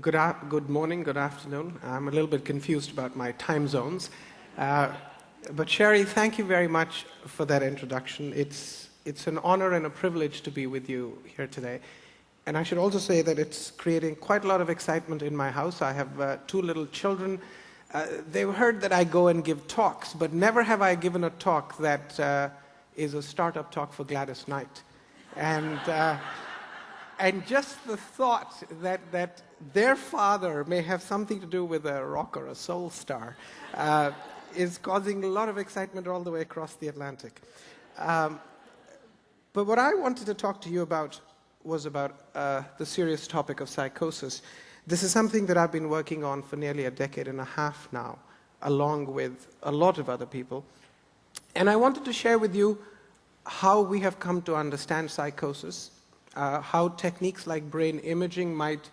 Good morning, good afternoon. I'm a little bit confused about my time zones. But Sherry, thank you very much for that introduction. It's an honor and a privilege to be with you here today. And I should also say that it's creating quite a lot of excitement in my house. I have two little children. They've heard that I go and give talks, but never have I given a talk that is a startup talk for Gladys Knight. And just the thought that their father may have something to do with a rock or a soul star is causing a lot of excitement all the way across the Atlantic. But what I wanted to talk to you about was about the serious topic of psychosis. This is something that I've been working on for nearly a decade and a half now, along with a lot of other people. And I wanted to share with you how we have come to understand psychosis, how techniques like brain imaging might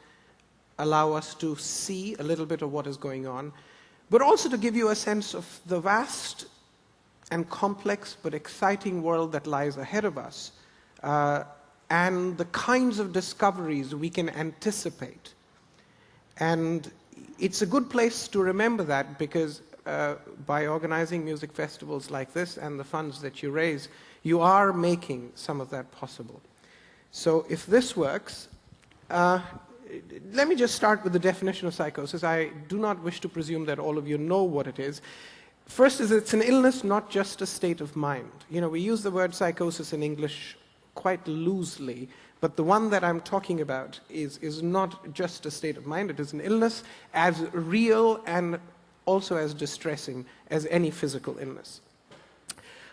allow us to see a little bit of what is going on, but also to give you a sense of the vast and complex but exciting world that lies ahead of us, and the kinds of discoveries we can anticipate. And it's a good place to remember that, because by organizing music festivals like this and the funds that you raise, you are making some of that possible. So if this works, let me just start with the definition of psychosis. I do not wish to presume that all of you know what it is. First is it's an illness, not just a state of mind. You know, we use the word psychosis in English quite loosely, but the one that I'm talking about is not just a state of mind. It is an illness as real and also as distressing as any physical illness.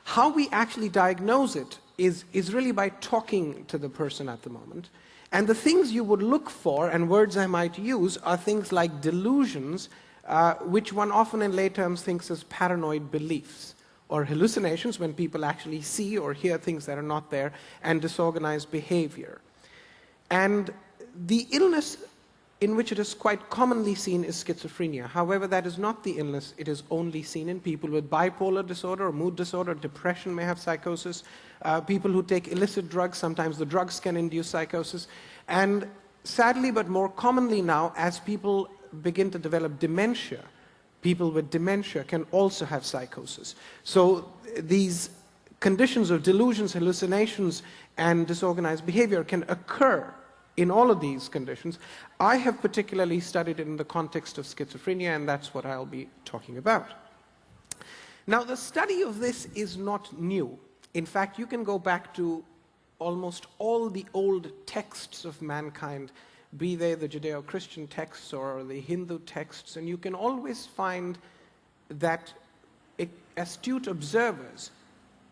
How we actually diagnose it is really by talking to the person at the moment. And the things you would look for, and words I might use, are things like delusions, which one often in lay terms thinks as paranoid beliefs, or hallucinations when people actually see or hear things that are not there, and disorganized behavior. And the illness in which it is quite commonly seen is schizophrenia. However, that is not the illness. It is only seen in people with bipolar disorder or mood disorder. Depression may have psychosis. People who take illicit drugs, sometimes the drugs can induce psychosis. And sadly, but more commonly now, as people begin to develop dementia, people with dementia can also have psychosis. So these conditions of delusions, hallucinations, and disorganized behavior can occur in all of these conditions. I have particularly studied it in the context of schizophrenia, and that's what I'll be talking about. Now, the study of this is not new. In fact, you can go back to almost all the old texts of mankind, be they the Judeo-Christian texts or the Hindu texts, and you can always find that astute observers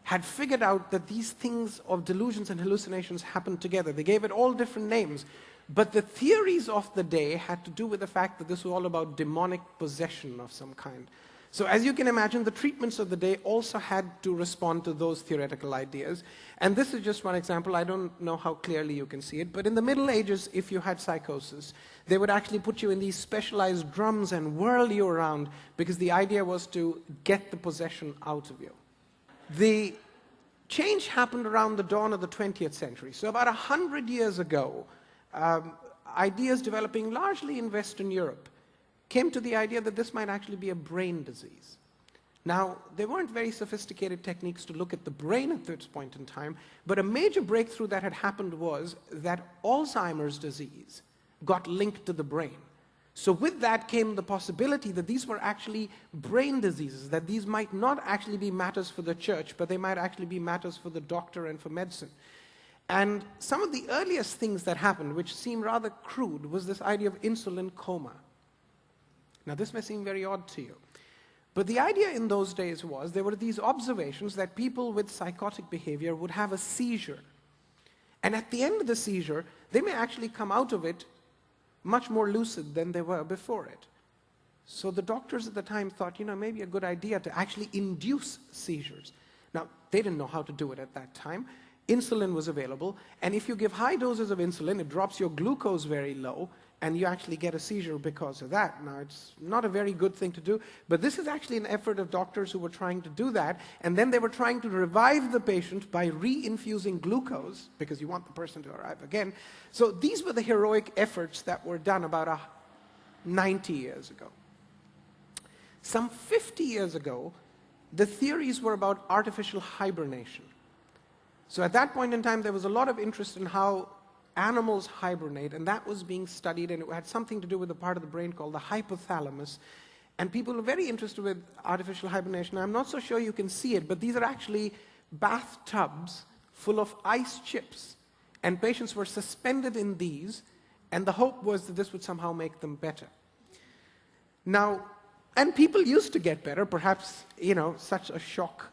had figured out that these things of delusions and hallucinations happened together. They gave it all different names. But the theories of the day had to do with the fact that this was all about demonic possession of some kind. So as you can imagine, the treatments of the day also had to respond to those theoretical ideas. And this is just one example. I don't know how clearly you can see it. But in the Middle Ages, if you had psychosis, they would actually put you in these specialized drums and whirl you around, because the idea was to get the possession out of you. The change happened around the dawn of the 20th century. So about 100 years ago, ideas developing largely in Western Europe came to the idea that this might actually be a brain disease. Now, there weren't very sophisticated techniques to look at the brain at this point in time, but a major breakthrough that had happened was that Alzheimer's disease got linked to the brain. So with that came the possibility that these were actually brain diseases, that these might not actually be matters for the church, but they might actually be matters for the doctor and for medicine. And some of the earliest things that happened, which seem rather crude, was this idea of insulin coma. Now, this may seem very odd to you, but the idea in those days was there were these observations that people with psychotic behavior would have a seizure. And at the end of the seizure, they may actually come out of it much more lucid than they were before it. So the doctors at the time thought, maybe a good idea to actually induce seizures. Now, they didn't know how to do it at that time. Insulin was available, and if you give high doses of insulin, it drops your glucose very low, and you actually get a seizure because of that. Now, it's not a very good thing to do, but this is actually an effort of doctors who were trying to do that, and then they were trying to revive the patient by re-infusing glucose, because you want the person to arrive again. So these were the heroic efforts that were done about 90 years ago. Some 50 years ago, the theories were about artificial hibernation. So at that point in time, there was a lot of interest in how animals hibernate, and that was being studied, and it had something to do with a part of the brain called the hypothalamus. And people were very interested with artificial hibernation. I'm not so sure you can see it, but these are actually bathtubs full of ice chips. And patients were suspended in these, and the hope was that this would somehow make them better. Now, and people used to get better. Perhaps, such a shock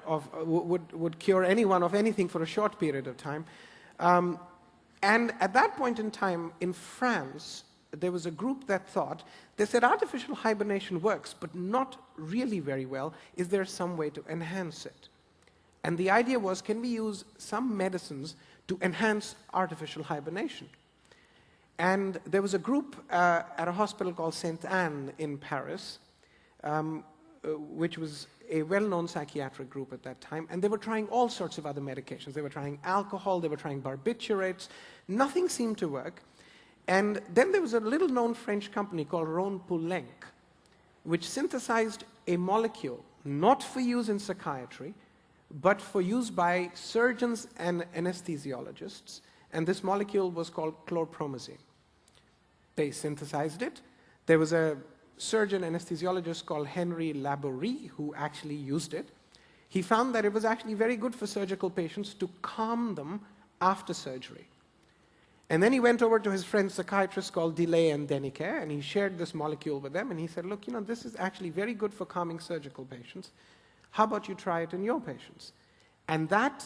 would cure anyone of anything for a short period of time. And at that point in time, in France, there was a group that thought, they said artificial hibernation works, but not really very well. Is there some way to enhance it? And the idea was, can we use some medicines to enhance artificial hibernation? And there was a group at a hospital called Sainte Anne in Paris, which was a well-known psychiatric group at that time, and they were trying all sorts of other medications. They were trying alcohol, they were trying barbiturates. Nothing seemed to work. And then there was a little-known French company called Poulenc, which synthesized a molecule, not for use in psychiatry, but for use by surgeons and anesthesiologists, and this molecule was called chlorpromazine. They synthesized it. There was a surgeon anesthesiologist called Henry Laborie who actually used it. He found that it was actually very good for surgical patients to calm them after surgery. And then he went over to his friend psychiatrist called Delay and Deniker, and he shared this molecule with them, and he said, look, this is actually very good for calming surgical patients. How about you try it in your patients? And that,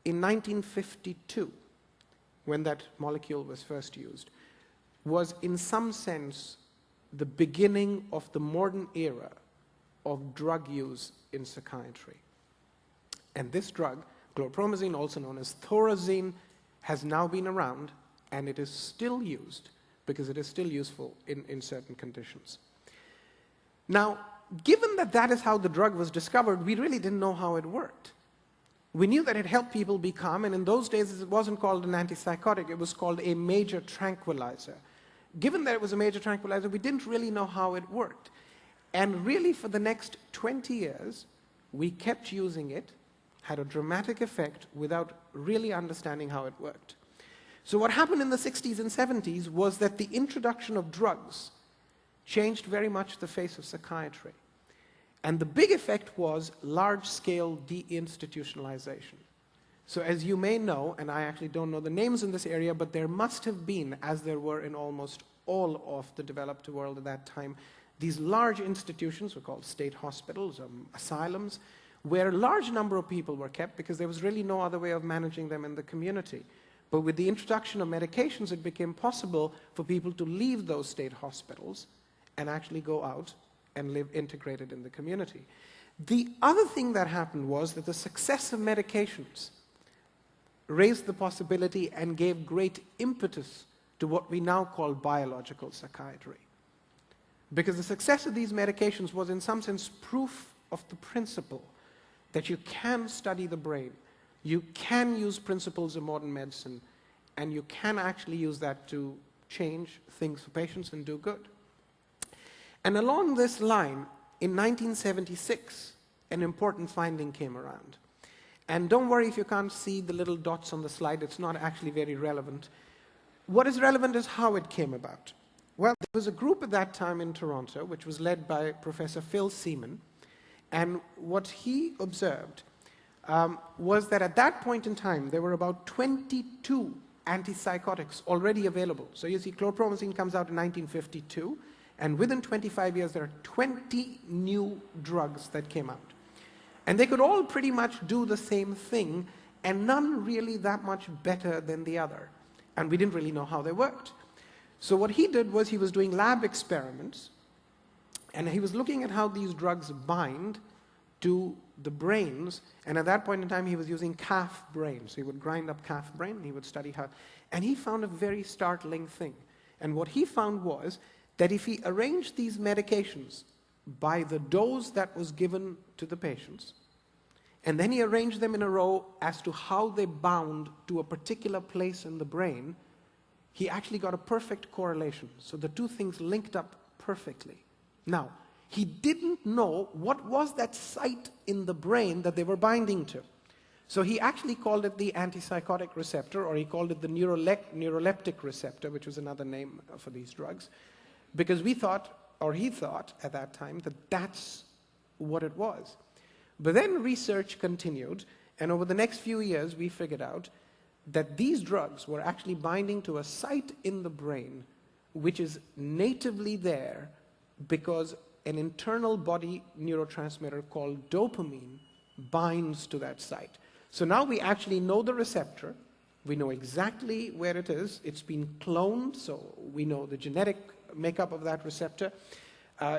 in 1952, when that molecule was first used, was in some sense the beginning of the modern era of drug use in psychiatry. And this drug, chlorpromazine, also known as thorazine, has now been around, and it is still used because it is still useful in certain conditions. Now, given that that is how the drug was discovered, we really didn't know how it worked. We knew that it helped people be calm, and in those days it wasn't called an antipsychotic, it was called a major tranquilizer. Given that it was a major tranquilizer, we didn't really know how it worked. And really for the next 20 years, we kept using it, had a dramatic effect without really understanding how it worked. So what happened in the 60s and 70s was that the introduction of drugs changed very much the face of psychiatry. And the big effect was large-scale deinstitutionalization. So as you may know, and I actually don't know the names in this area, but there must have been, as there were in almost all of the developed world at that time, these large institutions were called state hospitals, asylums, where a large number of people were kept because there was really no other way of managing them in the community. But with the introduction of medications, it became possible for people to leave those state hospitals and actually go out and live integrated in the community. The other thing that happened was that the success of medications raised the possibility and gave great impetus to what we now call biological psychiatry. Because the success of these medications was in some sense proof of the principle that you can study the brain, you can use principles of modern medicine, and you can actually use that to change things for patients and do good. And along this line, in 1976, an important finding came around. And don't worry if you can't see the little dots on the slide, it's not actually very relevant. What is relevant is how it came about. Well, there was a group at that time in Toronto, which was led by Professor Phil Seaman, and what he observed was that at that point in time, there were about 22 antipsychotics already available. So you see, chlorpromazine comes out in 1952, and within 25 years, there are 20 new drugs that came out. And they could all pretty much do the same thing, and none really that much better than the other. And we didn't really know how they worked. So what he did was he was doing lab experiments, and he was looking at how these drugs bind to the brains, and at that point in time he was using calf brain. So he would grind up calf brain, and he would study how, and he found a very startling thing. And what he found was that if he arranged these medications by the dose that was given to the patients, and then he arranged them in a row as to how they bound to a particular place in the brain, he actually got a perfect correlation. So the two things linked up perfectly. Now, he didn't know what was that site in the brain that they were binding to. So he actually called it the antipsychotic receptor, or he called it the neuroleptic receptor, which was another name for these drugs, because we thought, or he thought at that time, that that's what it was. But then research continued, and over the next few years we figured out that these drugs were actually binding to a site in the brain which is natively there because an internal body neurotransmitter called dopamine binds to that site. So now we actually know the receptor, we know exactly where it is, it's been cloned, so we know the genetic makeup of that receptor.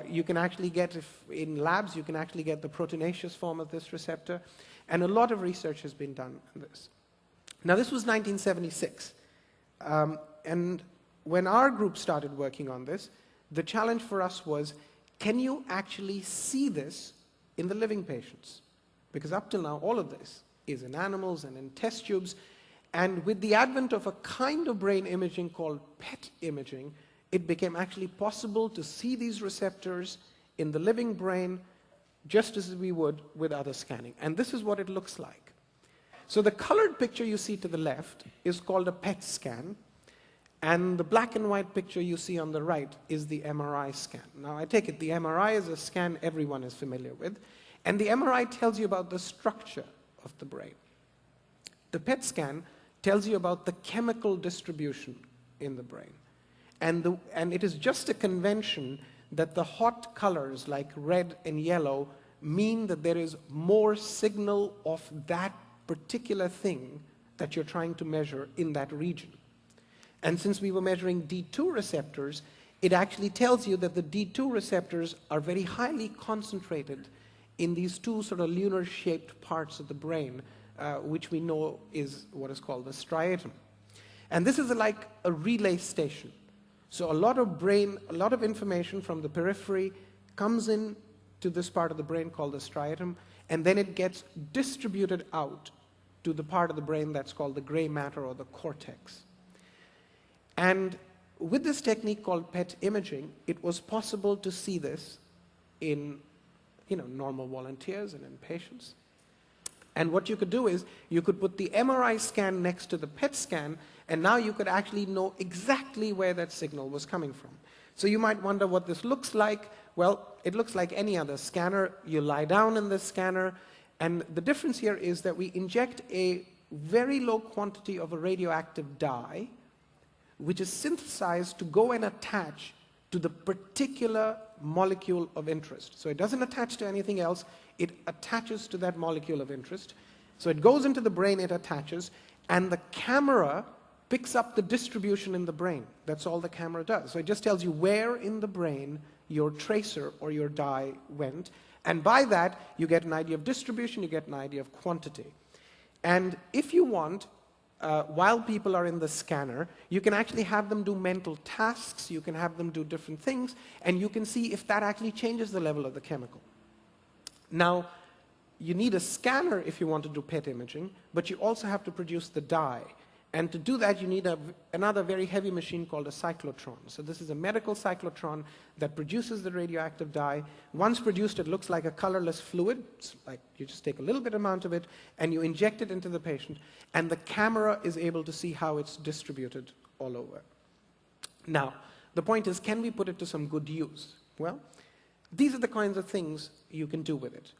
You can actually get, in labs, you can actually get the proteinaceous form of this receptor, and a lot of research has been done on this. Now this was 1976, and when our group started working on this, the challenge for us was, can you actually see this in the living patients? Because up till now, all of this is in animals and in test tubes, and with the advent of a kind of brain imaging called PET imaging, it became actually possible to see these receptors in the living brain just as we would with other scanning. And this is what it looks like. So the colored picture you see to the left is called a PET scan, and the black and white picture you see on the right is the MRI scan. Now I take it the MRI is a scan everyone is familiar with, and the MRI tells you about the structure of the brain. The PET scan tells you about the chemical distribution in the brain. And it is just a convention that the hot colors like red and yellow mean that there is more signal of that particular thing that you're trying to measure in that region. And since we were measuring D2 receptors, it actually tells you that the D2 receptors are very highly concentrated in these two sort of lunar-shaped parts of the brain, which we know is what is called the striatum. And this is like a relay station. So a lot of information from the periphery comes in to this part of the brain called the striatum, and then it gets distributed out to the part of the brain that's called the gray matter or the cortex. And with this technique called PET imaging, it was possible to see this in normal volunteers and in patients. And what you could do is you could put the MRI scan next to the PET scan, and now you could actually know exactly where that signal was coming from. So you might wonder what this looks like. Well, it looks like any other scanner. You lie down in the scanner, and the difference here is that we inject a very low quantity of a radioactive dye, which is synthesized to go and attach to the particular molecule of interest. So it doesn't attach to anything else, it attaches to that molecule of interest. So it goes into the brain, it attaches, and the camera picks up the distribution in the brain. That's all the camera does. So it just tells you where in the brain your tracer or your dye went, and by that you get an idea of distribution, you get an idea of quantity. And if you want, while people are in the scanner, you can actually have them do mental tasks, you can have them do different things, and you can see if that actually changes the level of the chemical. Now, you need a scanner if you want to do PET imaging, but you also have to produce the dye. And to do that, you need another very heavy machine called a cyclotron. So this is a medical cyclotron that produces the radioactive dye. Once produced, it looks like a colorless fluid. It's like you just take a little bit amount of it, and you inject it into the patient, and the camera is able to see how it's distributed all over. Now, the point is, can we put it to some good use? Well, these are the kinds of things you can do with it.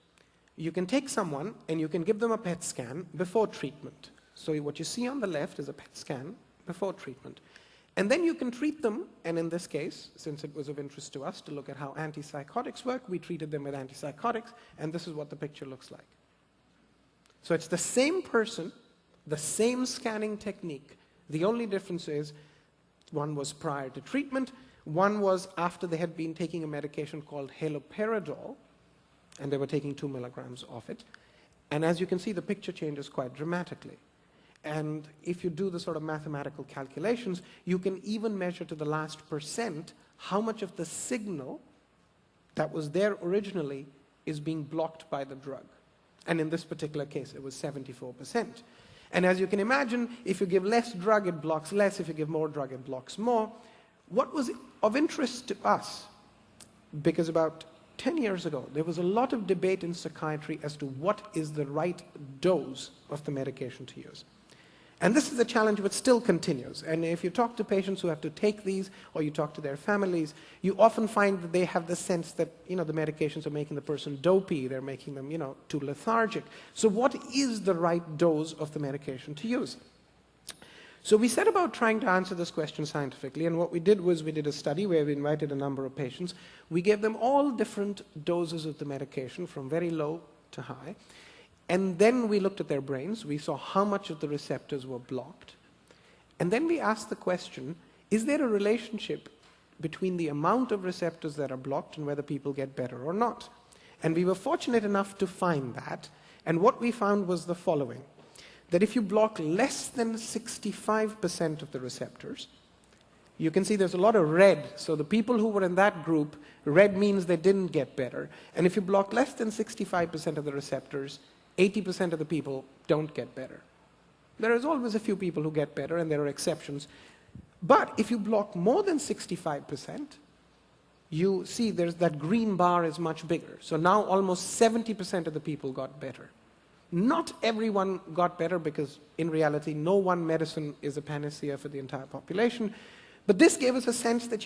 You can take someone, and you can give them a PET scan before treatment. So what you see on the left is a PET scan before treatment. And then you can treat them, and in this case, since it was of interest to us to look at how antipsychotics work, we treated them with antipsychotics, and this is what the picture looks like. So it's the same person, the same scanning technique. The only difference is one was prior to treatment, one was after they had been taking a medication called haloperidol, and they were taking 2 milligrams of it. And as you can see, the picture changes quite dramatically. And if you do the sort of mathematical calculations, you can even measure to the last % how much of the signal that was there originally is being blocked by the drug. And in this particular case, it was 74%. And as you can imagine, if you give less drug, it blocks less. If you give more drug, it blocks more. What was of interest to us, because about 10 years ago, there was a lot of debate in psychiatry as to what is the right dose of the medication to use. And this is a challenge which still continues. And if you talk to patients who have to take these, or you talk to their families, you often find that they have the sense that, the medications are making the person dopey, they're making them, too lethargic. So what is the right dose of the medication to use? So we set about trying to answer this question scientifically, and what we did was we did a study where we invited a number of patients. We gave them all different doses of the medication, from very low to high. And then we looked at their brains. We saw how much of the receptors were blocked. And then we asked the question, is there a relationship between the amount of receptors that are blocked and whether people get better or not? And we were fortunate enough to find that. And what we found was the following, that if you block less than 65% of the receptors, you can see there's a lot of red. So the people who were in that group, red means they didn't get better. And if you block less than 65% of the receptors, 80% of the people don't get better. There is always a few people who get better, and there are exceptions. But if you block more than 65%, you see there's that green bar is much bigger. So now almost 70% of the people got better. Not everyone got better, because in reality, no one medicine is a panacea for the entire population. But this gave us a sense that,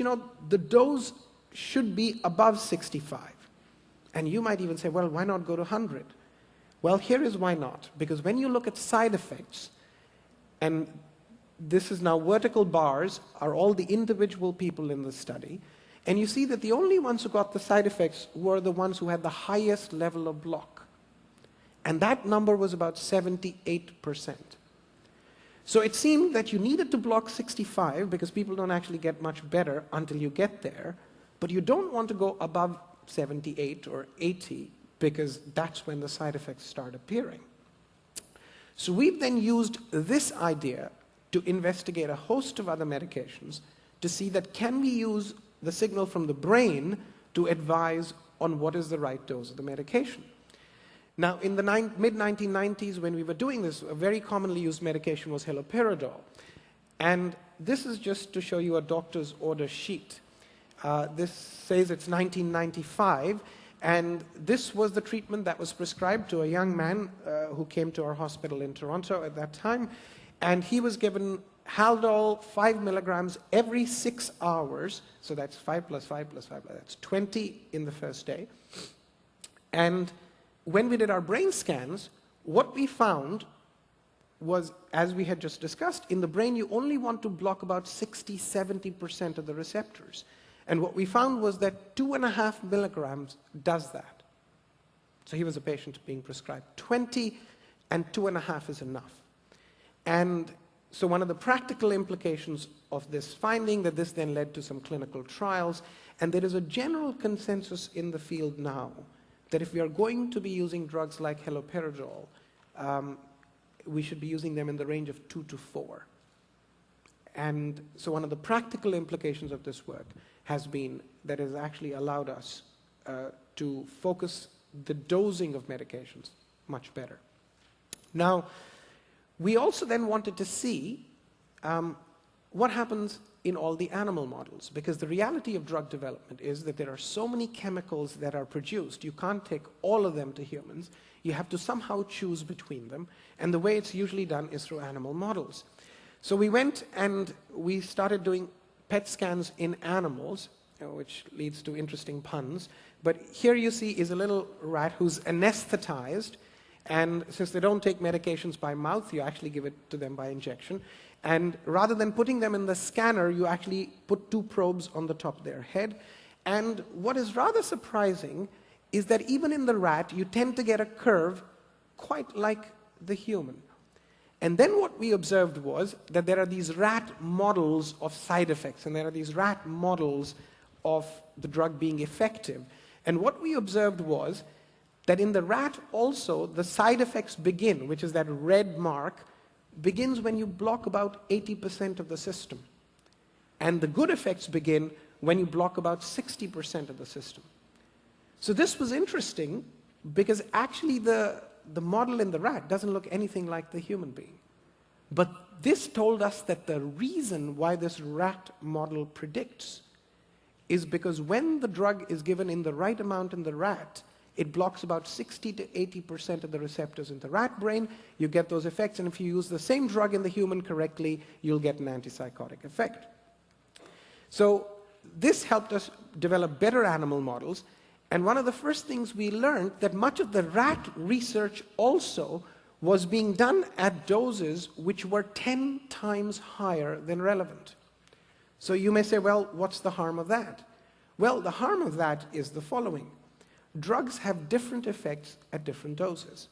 the dose should be above 65. And you might even say, well, why not go to 100? Well, here is why not. Because when you look at side effects, and this is now vertical bars, are all the individual people in the study, and you see that the only ones who got the side effects were the ones who had the highest level of block. And that number was about 78%. So it seemed that you needed to block 65, because people don't actually get much better until you get there, but you don't want to go above 78 or 80, because that's when the side effects start appearing. So we've then used this idea to investigate a host of other medications to see that can we use the signal from the brain to advise on what is the right dose of the medication. Now, in the mid-1990s, when we were doing this, a very commonly used medication was haloperidol. And this is just to show you a doctor's order sheet. This says it's 1995, and this was the treatment that was prescribed to a young man who came to our hospital in Toronto at that time. And he was given Haldol 5 milligrams every 6 hours. So that's 5 plus 5 plus 5, that's 20 in the first day. And when we did our brain scans, what we found was, as we had just discussed, in the brain you only want to block about 60–70% of the receptors. And what we found was that 2.5 milligrams does that. So he was a patient being prescribed 20, and 2.5 is enough. And so one of the practical implications of this finding, that this then led to some clinical trials, and there is a general consensus in the field now that if we are going to be using drugs like haloperidol, we should be using them in the range of 2 to 4. And so one of the practical implications of this work has been that it has actually allowed us to focus the dosing of medications much better. Now, we also then wanted to see what happens in all the animal models, because the reality of drug development is that there are so many chemicals that are produced, you can't take all of them to humans, you have to somehow choose between them, and the way it's usually done is through animal models. So we went and we started doing PET scans in animals, which leads to interesting puns, but here you see is a little rat who's anesthetized, and since they don't take medications by mouth, you actually give it to them by injection. And rather than putting them in the scanner, you actually put 2 probes on the top of their head. And what is rather surprising is that even in the rat, you tend to get a curve quite like the human. And then what we observed was that there are these rat models of side effects, and there are these rat models of the drug being effective. And what we observed was that in the rat also, the side effects begin, which is that red mark, begins when you block about 80% of the system. And the good effects begin when you block about 60% of the system. So this was interesting because actually the model in the rat doesn't look anything like the human being. But this told us that the reason why this rat model predicts is because when the drug is given in the right amount in the rat, it blocks about 60 to 80% of the receptors in the rat brain. You get those effects, and if you use the same drug in the human correctly, you'll get an antipsychotic effect. So this helped us develop better animal models, and one of the first things we learned that much of the rat research also was being done at doses which were 10 times higher than relevant. So you may say, well, what's the harm of that? Well, the harm of that is the following. Drugs have different effects at different doses.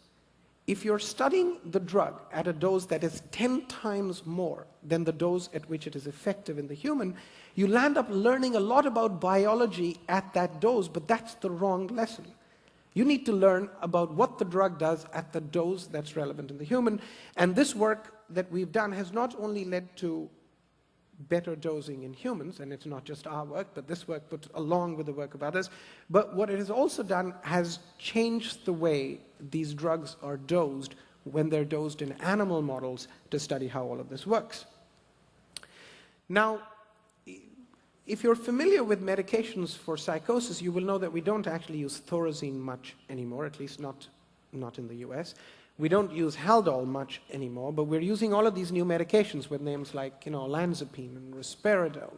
If you're studying the drug at a dose that is 10 times more than the dose at which it is effective in the human, you land up learning a lot about biology at that dose, but that's the wrong lesson. You need to learn about what the drug does at the dose that's relevant in the human, and this work that we've done has not only led to better dosing in humans, and it's not just our work, but this work put along with the work of others, but what it has also done has changed the way these drugs are dosed when they're dosed in animal models to study how all of this works. Now, if you're familiar with medications for psychosis, you will know that we don't actually use thorazine much anymore, at least not in the US. We don't use Haldol much anymore, but we're using all of these new medications with names like, olanzapine and risperidone.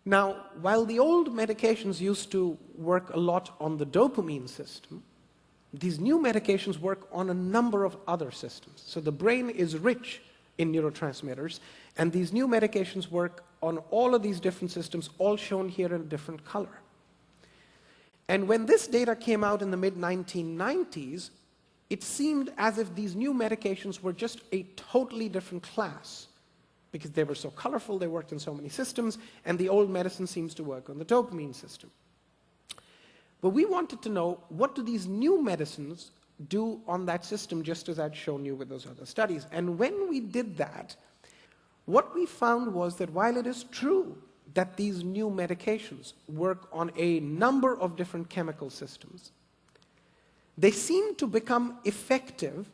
Now, while the old medications used to work a lot on the dopamine system, these new medications work on a number of other systems. So the brain is rich in neurotransmitters, and these new medications work on all of these different systems, all shown here in a different color. And when this data came out in the mid-1990s, it seemed as if these new medications were just a totally different class because they were so colorful, they worked in so many systems, and the old medicine seems to work on the dopamine system. But we wanted to know, what do these new medicines do on that system, just as I'd shown you with those other studies? And when we did that, what we found was that while it is true that these new medications work on a number of different chemical systems, they seem to become effective.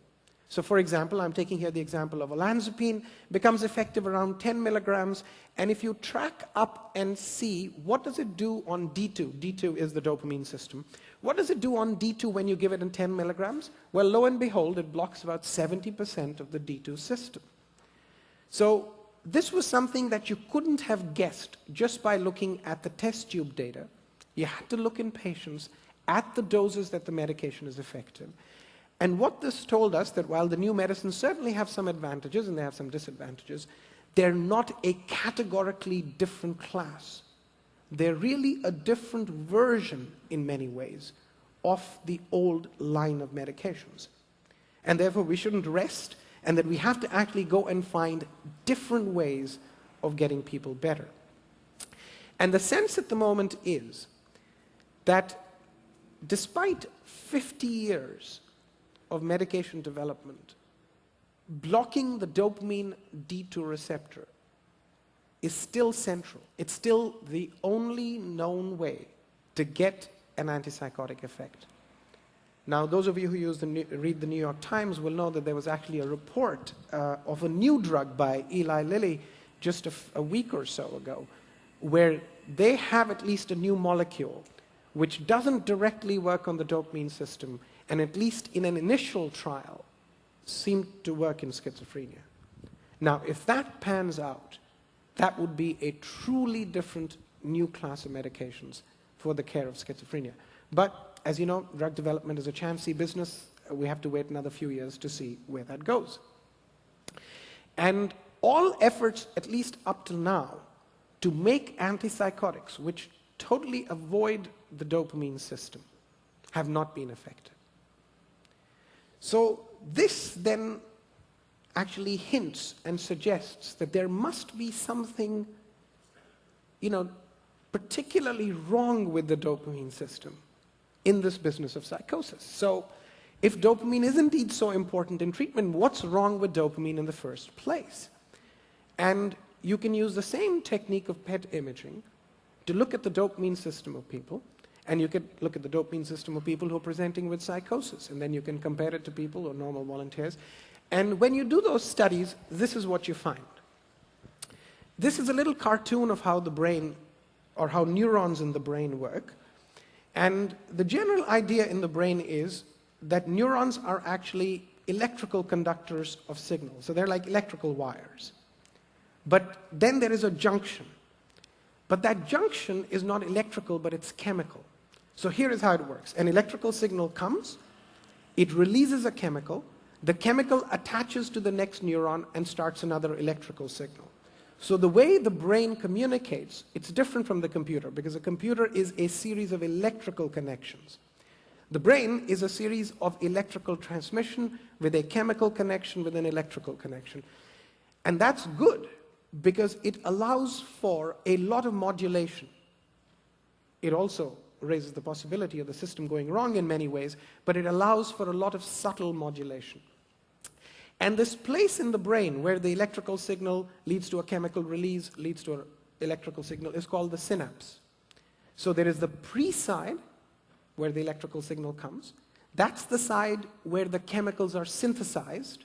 So for example, I'm taking here the example of olanzapine, becomes effective around 10 milligrams, and if you track up and see what does it do on D2, D2 is the dopamine system, what does it do on D2 when you give it in 10 milligrams? Well, lo and behold, it blocks about 70% of the D2 system. So this was something that you couldn't have guessed just by looking at the test tube data. You had to look in patients at the doses that the medication is effective. And what this told us, that while the new medicines certainly have some advantages and they have some disadvantages, they're not a categorically different class. They're really a different version, in many ways, of the old line of medications. And therefore we shouldn't rest, and that we have to actually go and find different ways of getting people better. And the sense at the moment is that despite 50 years of medication development, blocking the dopamine D2 receptor is still central. It's still the only known way to get an antipsychotic effect. Now, those of you who read the New York Times will know that there was actually a report of a new drug by Eli Lilly just a week or so ago, where they have at least a new molecule which doesn't directly work on the dopamine system, and at least in an initial trial, seemed to work in schizophrenia. Now, if that pans out, that would be a truly different new class of medications for the care of schizophrenia. But, as you know, drug development is a chancy business. We have to wait another few years to see where that goes. And all efforts, at least up till now, to make antipsychotics, which totally avoid the dopamine system, have not been effective. So this then actually hints and suggests that there must be something, particularly wrong with the dopamine system in this business of psychosis. So if dopamine is indeed so important in treatment, what's wrong with dopamine in the first place? And you can use the same technique of PET imaging to look at the dopamine system of people, and you could look at the dopamine system of people who are presenting with psychosis, and then you can compare it to people or normal volunteers, And when you do those studies, this is what you find. This is a little cartoon of how the brain, or how neurons in the brain work. And the general idea in the brain is that neurons are actually electrical conductors of signals. So they're like electrical wires. But then there is a junction. But that junction is not electrical, but it's chemical. So here is how it works. An electrical signal comes, it releases a chemical, the chemical attaches to the next neuron and starts another electrical signal. So the way the brain communicates, it's different from the computer, because a computer is a series of electrical connections. The brain is a series of electrical transmission with a chemical connection with an electrical connection. And that's good, because it allows for a lot of modulation. It also raises the possibility of the system going wrong in many ways, but it allows for a lot of subtle modulation. And this place in the brain where the electrical signal leads to a chemical release, leads to an electrical signal, is called the synapse. So there is the pre-side, where the electrical signal comes. That's the side where the chemicals are synthesized.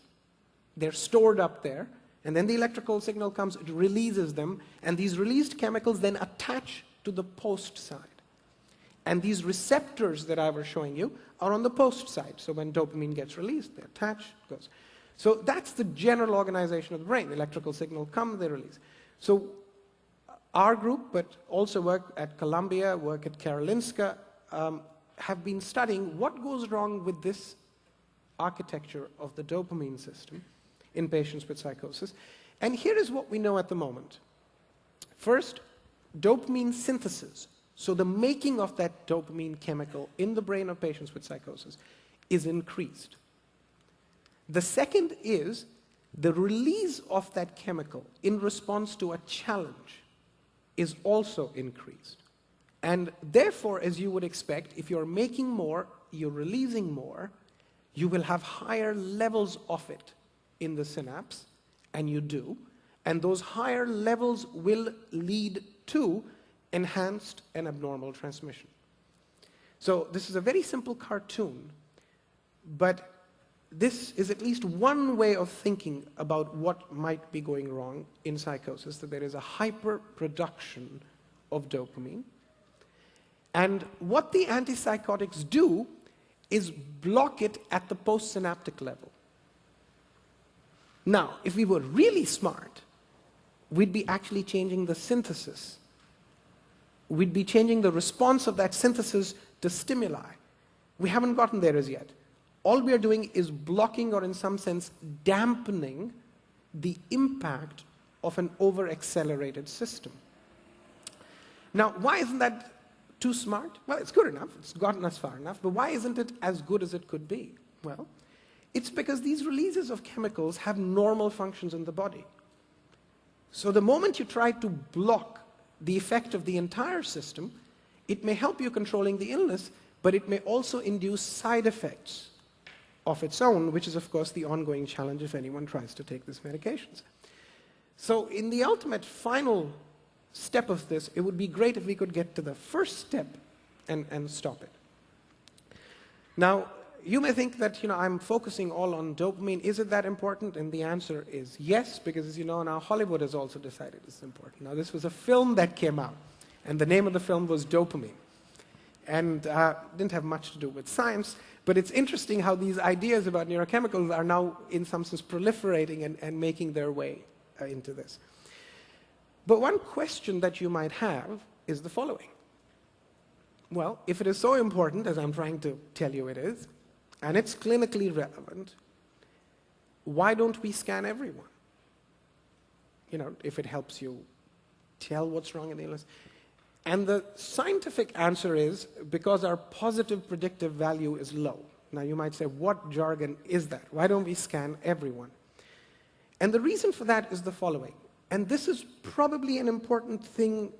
They're stored up there. And then the electrical signal comes, it releases them, and these released chemicals then attach to the post side. And these receptors that I was showing you are on the post side. So when dopamine gets released, they attach, goes. So that's the general organization of the brain. The electrical signal comes, they release. So our group, but also work at Columbia, work at Karolinska, have been studying what goes wrong with this architecture of the dopamine system in patients with psychosis. And here is what we know at the moment. First, dopamine synthesis, so the making of that dopamine chemical in the brain of patients with psychosis, is increased. The second is the release of that chemical in response to a challenge is also increased. And therefore, as you would expect, if you're making more, you're releasing more, you will have higher levels of it in the synapse, and you do. And those higher levels will lead to enhanced and abnormal transmission. So this is a very simple cartoon, but this is at least one way of thinking about what might be going wrong in psychosis, that there is a hyperproduction of dopamine. And what the antipsychotics do is block it at the postsynaptic level. Now, if we were really smart, we'd be actually changing the synthesis. We'd be changing the response of that synthesis to stimuli. We haven't gotten there as yet. All we are doing is blocking, or in some sense dampening, the impact of an over-accelerated system. Now, why isn't that too smart? Well, it's good enough. It's gotten us far enough. But why isn't it as good as it could be? Well, it's because these releases of chemicals have normal functions in the body. So the moment you try to block the effect of the entire system, it may help you controlling the illness, but it may also induce side effects of its own, which is, of course, the ongoing challenge if anyone tries to take these medications. So in the ultimate final step of this, it would be great if we could get to the first step and stop it. Now, you may think that, I'm focusing all on dopamine. Is it that important? And the answer is yes, because as you know, now Hollywood has also decided it's important. Now, this was a film that came out, and the name of the film was Dopamine. And didn't have much to do with science, but it's interesting how these ideas about neurochemicals are now, in some sense, proliferating and making their way into this. But one question that you might have is the following. Well, if it is so important, as I'm trying to tell you it is, and it's clinically relevant, why don't we scan everyone? If it helps you tell what's wrong in the illness. And the scientific answer is because our positive predictive value is low. Now you might say, what jargon is that? Why don't we scan everyone? And the reason for that is the following. And this is probably an important thing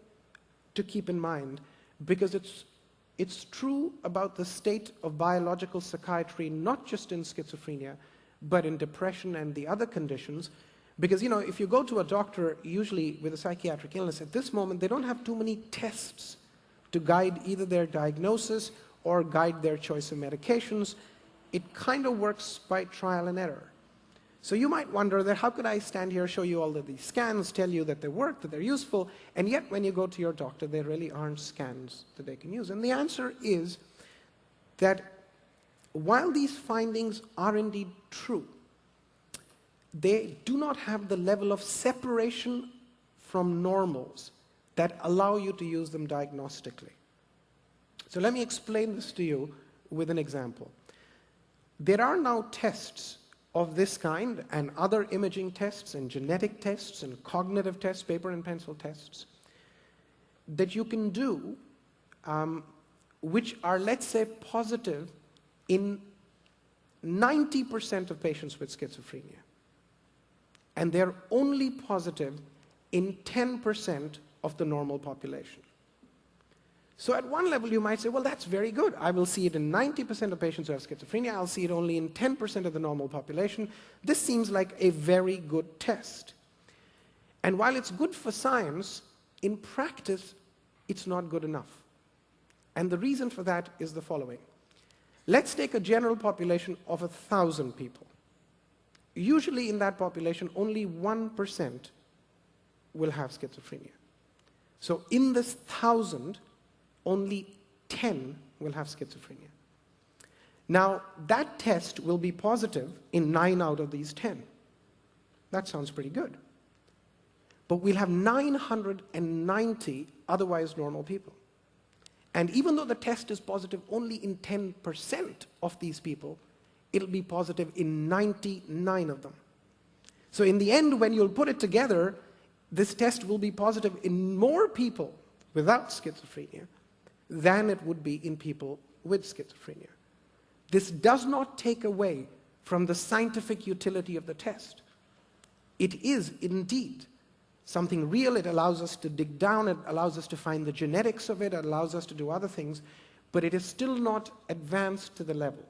to keep in mind, because it's true about the state of biological psychiatry, not just in schizophrenia, but in depression and the other conditions. Because, if you go to a doctor, usually with a psychiatric illness, at this moment, they don't have too many tests to guide either their diagnosis or guide their choice of medications. It kind of works by trial and error. So you might wonder that how could I stand here, show you all of these scans, tell you that they work, that they're useful, and yet when you go to your doctor, there really aren't scans that they can use. And the answer is that while these findings are indeed true, they do not have the level of separation from normals that allow you to use them diagnostically. So let me explain this to you with an example. There are now tests of this kind and other imaging tests and genetic tests and cognitive tests, paper and pencil tests, that you can do which are, let's say, positive in 90% of patients with schizophrenia. And they're only positive in 10% of the normal population. So at one level you might say, well, that's very good. I will see it in 90% of patients who have schizophrenia. I'll see it only in 10% of the normal population. This seems like a very good test. And while it's good for science, in practice, it's not good enough. And the reason for that is the following. Let's take a general population of 1,000 people. Usually in that population, only 1% will have schizophrenia. So in this 1,000, only 10 will have schizophrenia. Now, that test will be positive in 9 out of these 10. That sounds pretty good. But we'll have 990 otherwise normal people. And even though the test is positive only in 10% of these people, it'll be positive in 99 of them. So in the end, when you'll put it together, this test will be positive in more people without schizophrenia than it would be in people with schizophrenia. This does not take away from the scientific utility of the test. It is indeed something real. It allows us to dig down. It allows us to find the genetics of it. It allows us to do other things. But it is still not advanced to the level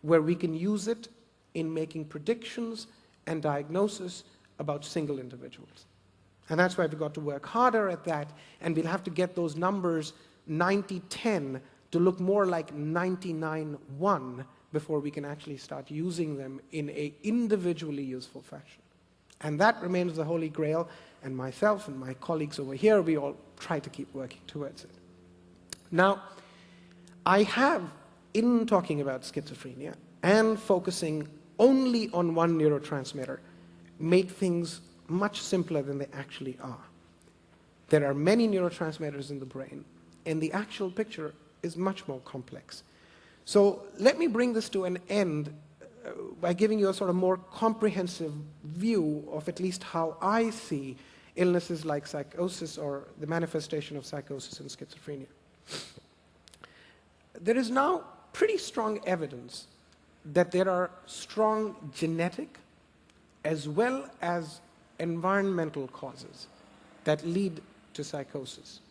where we can use it in making predictions and diagnosis about single individuals. And that's why we've got to work harder at that, and we'll have to get those numbers 90-10 to look more like 99-1 before we can actually start using them in an individually useful fashion. And that remains the Holy Grail, and myself and my colleagues over here, we all try to keep working towards it. Now, I have, in talking about schizophrenia and focusing only on one neurotransmitter, made things much simpler than they actually are. There are many neurotransmitters in the brain, and the actual picture is much more complex. So let me bring this to an end by giving you a sort of more comprehensive view of at least how I see illnesses like psychosis or the manifestation of psychosis in schizophrenia. There is now pretty strong evidence that there are strong genetic as well as environmental causes that lead to psychosis.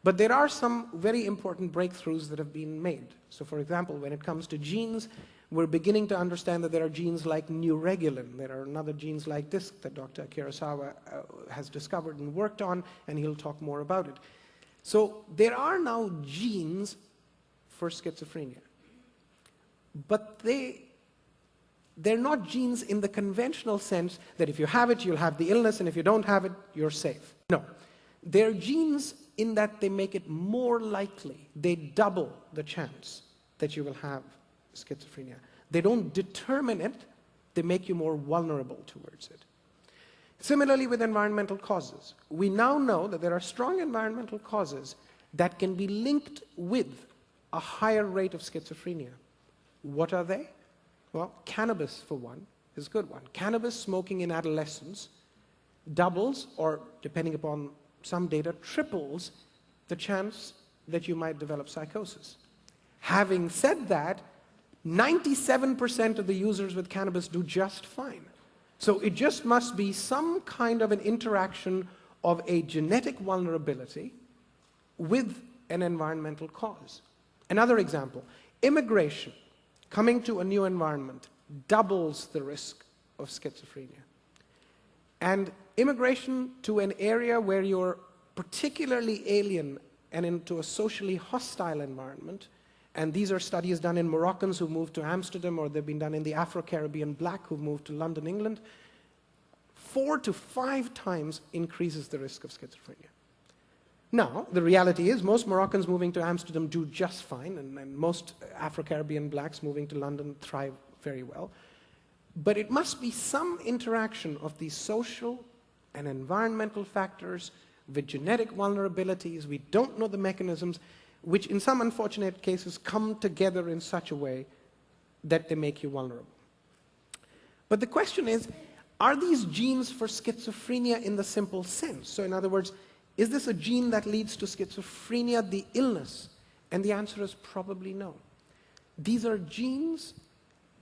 But there are some very important breakthroughs that have been made. So for example, when it comes to genes, we're beginning to understand that there are genes like neuregulin. There are other genes like this that Dr. Kurosawa has discovered and worked on, and he'll talk more about it. So there are now genes for schizophrenia. But they're not genes in the conventional sense that if you have it, you'll have the illness, and if you don't have it, you're safe. No. They're genes in that they make it more likely. They double the chance that you will have schizophrenia. They don't determine it, they make you more vulnerable towards it. Similarly with environmental causes. We now know that there are strong environmental causes that can be linked with a higher rate of schizophrenia. What are they? Well, cannabis, for one, is a good one. Cannabis smoking in adolescence doubles, or depending upon some data, triples the chance that you might develop psychosis. Having said that, 97% of the users with cannabis do just fine. So it just must be some kind of an interaction of a genetic vulnerability with an environmental cause. Another example, immigration, coming to a new environment, doubles the risk of schizophrenia. And immigration to an area where you're particularly alien and into a socially hostile environment, and these are studies done in Moroccans who moved to Amsterdam, or they've been done in the Afro-Caribbean black who moved to London, England, 4 to 5 times increases the risk of schizophrenia. Now, the reality is most Moroccans moving to Amsterdam do just fine, and most Afro-Caribbean blacks moving to London thrive very well. But it must be some interaction of these social and environmental factors with genetic vulnerabilities, we don't know the mechanisms, which in some unfortunate cases come together in such a way that they make you vulnerable. But the question is, are these genes for schizophrenia in the simple sense? So in other words, is this a gene that leads to schizophrenia, the illness? And the answer is probably no. These are genes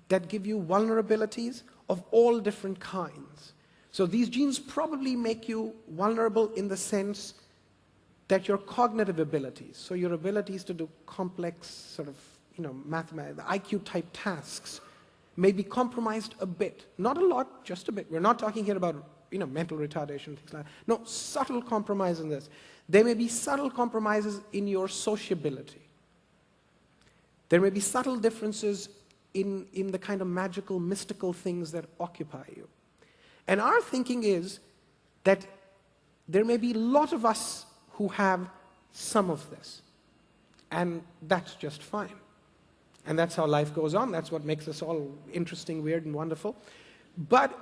that give you vulnerabilities of all different kinds. So these genes probably make you vulnerable in the sense that your cognitive abilities, so your abilities to do complex sort of, mathematics, IQ type tasks, may be compromised a bit. Not a lot, just a bit. We're not talking here about mental retardation, things like that. No, subtle compromise in this. There may be subtle compromises in your sociability. There may be subtle differences in the kind of magical, mystical things that occupy you. And our thinking is that there may be a lot of us who have some of this. And that's just fine. And that's how life goes on. That's what makes us all interesting, weird, and wonderful. But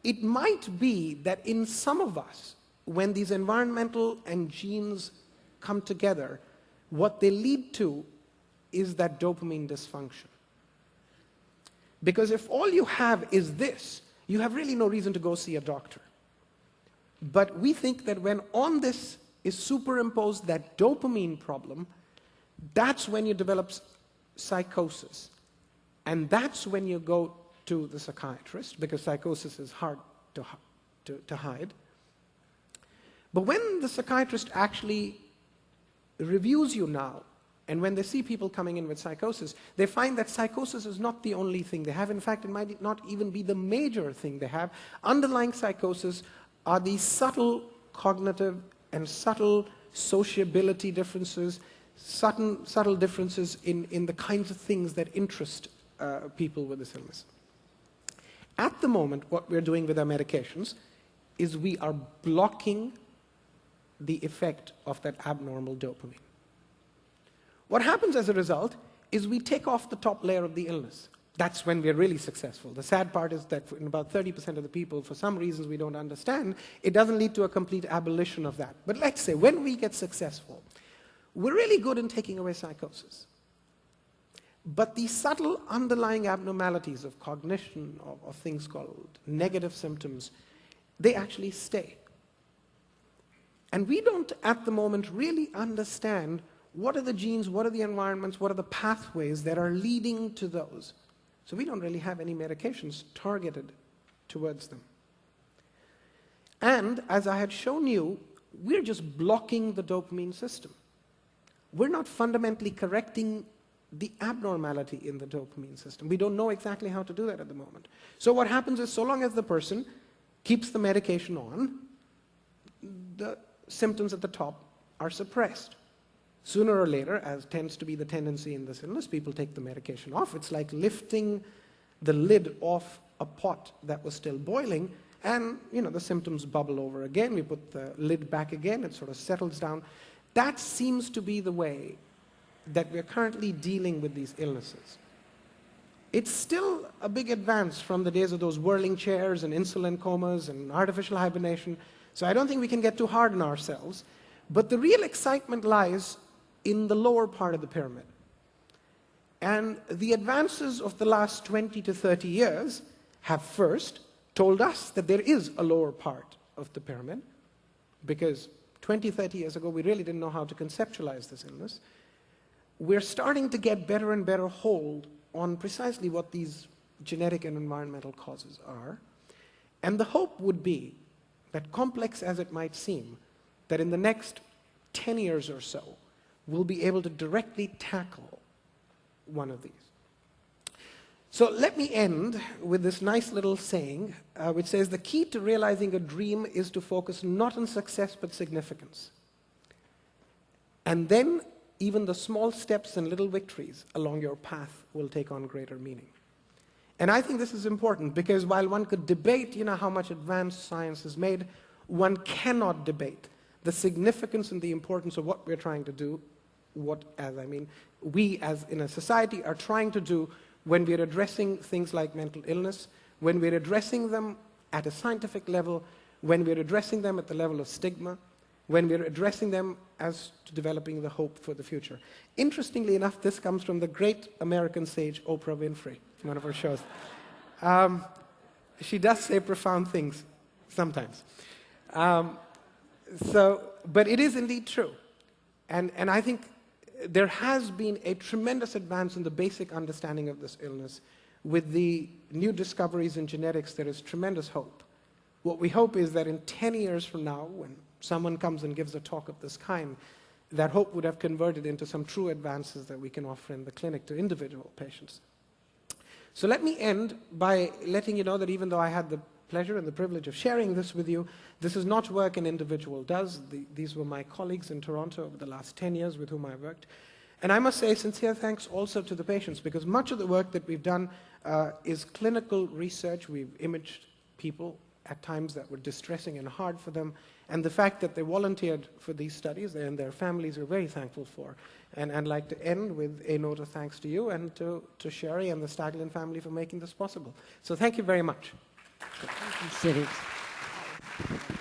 it might be that in some of us, when these environmental and genes come together, what they lead to is that dopamine dysfunction. Because if all you have is this, you have really no reason to go see a doctor. But we think that when on this is superimposed that dopamine problem, that's when you develop psychosis. And that's when you go to the psychiatrist, because psychosis is hard to hide. But when the psychiatrist actually reviews you now, and when they see people coming in with psychosis, they find that psychosis is not the only thing they have. In fact, it might not even be the major thing they have. Underlying psychosis are these subtle cognitive and subtle sociability differences, subtle differences in the kinds of things that interest people with this illness. At the moment, what we're doing with our medications is we are blocking the effect of that abnormal dopamine. What happens as a result is we take off the top layer of the illness. That's when we're really successful. The sad part is that in about 30% of the people, for some reasons we don't understand, it doesn't lead to a complete abolition of that. But let's say when we get successful, we're really good in taking away psychosis. But these subtle underlying abnormalities of cognition, of things called negative symptoms, they actually stay. And we don't, at the moment, really understand what are the genes, what are the environments, what are the pathways that are leading to those. So we don't really have any medications targeted towards them. And as I had shown you, we're just blocking the dopamine system. We're not fundamentally correcting the abnormality in the dopamine system. We don't know exactly how to do that at the moment. So what happens is, so long as the person keeps the medication on, the symptoms at the top are suppressed. Sooner or later, as tends to be the tendency in this illness, people take the medication off. It's like lifting the lid off a pot that was still boiling, and the symptoms bubble over again. We put the lid back again, it sort of settles down. That seems to be the way that we're currently dealing with these illnesses. It's still a big advance from the days of those whirling chairs and insulin comas and artificial hibernation, so I don't think we can get too hard on ourselves. But the real excitement lies in the lower part of the pyramid. And the advances of the last 20 to 30 years have first told us that there is a lower part of the pyramid, because 20, 30 years ago we really didn't know how to conceptualize this illness. We're starting to get better and better hold on precisely what these genetic and environmental causes are. And the hope would be that, complex as it might seem, that in the next 10 years or so, we'll be able to directly tackle one of these. So let me end with this nice little saying, which says, the key to realizing a dream is to focus not on success but significance. And then even the small steps and little victories along your path will take on greater meaning. And I think this is important because while one could debate, how much advanced science has made, one cannot debate the significance and the importance of what we're trying to do, we as in a society are trying to do when we're addressing things like mental illness, when we're addressing them at a scientific level, when we're addressing them at the level of stigma, when we're addressing them as to developing the hope for the future. Interestingly enough, this comes from the great American sage Oprah Winfrey, one of her shows. She does say profound things sometimes. But it is indeed true. And I think there has been a tremendous advance in the basic understanding of this illness. With the new discoveries in genetics, there is tremendous hope. What we hope is that in 10 years from now, when someone comes and gives a talk of this kind, that hope would have converted into some true advances that we can offer in the clinic to individual patients. So let me end by letting you know that even though I had the pleasure and the privilege of sharing this with you, this is not work an individual does. These were my colleagues in Toronto over the last 10 years with whom I worked. And I must say sincere thanks also to the patients, because much of the work that we've done is clinical research. We've imaged people at times that were distressing and hard for them. And the fact that they volunteered for these studies and their families are very thankful for. And I'd like to end with a note of thanks to you and to Sherry and the Staglin family for making this possible. So thank you very much. Thank you, Shitij.